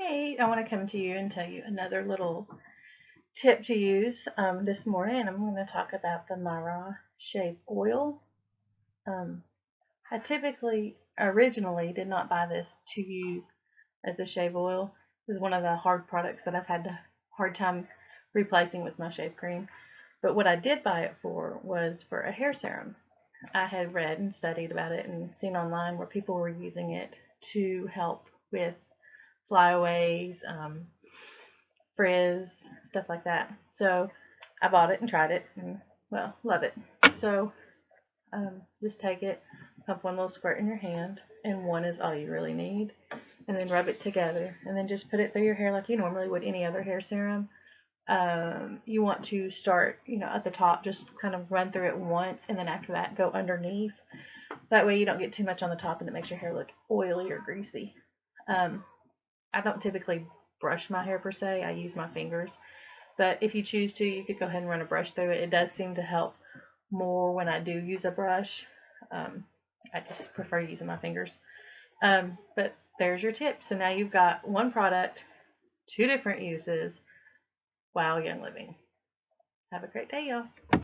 Hey, I want to come to you and tell you another little tip to use this morning. I'm going to talk about the Mirah Shave Oil. Um, I originally did not buy this to use as a shave oil. This is one of the hard products that I've had a hard time replacing with my shave cream. But what I did buy it for was for a hair serum. I had read and studied about it and seen online where people were using it to help with flyaways, frizz, stuff like that. So I bought it and tried it, and well, love it. So just take it, pump one little squirt in your hand, and one is all you really need, and then rub it together, and then just put it through your hair like you normally would any other hair serum. You want to start, at the top, just kind of run through it once, and then after that, go underneath. That way you don't get too much on the top and it makes your hair look oily or greasy. I don't typically brush my hair per se. I use my fingers. But if you choose to, you could go ahead and run a brush through it. It does seem to help more when I do use a brush. I just prefer using my fingers. But there's your tip. So now you've got one product, two different uses while young living. Have a great day, y'all.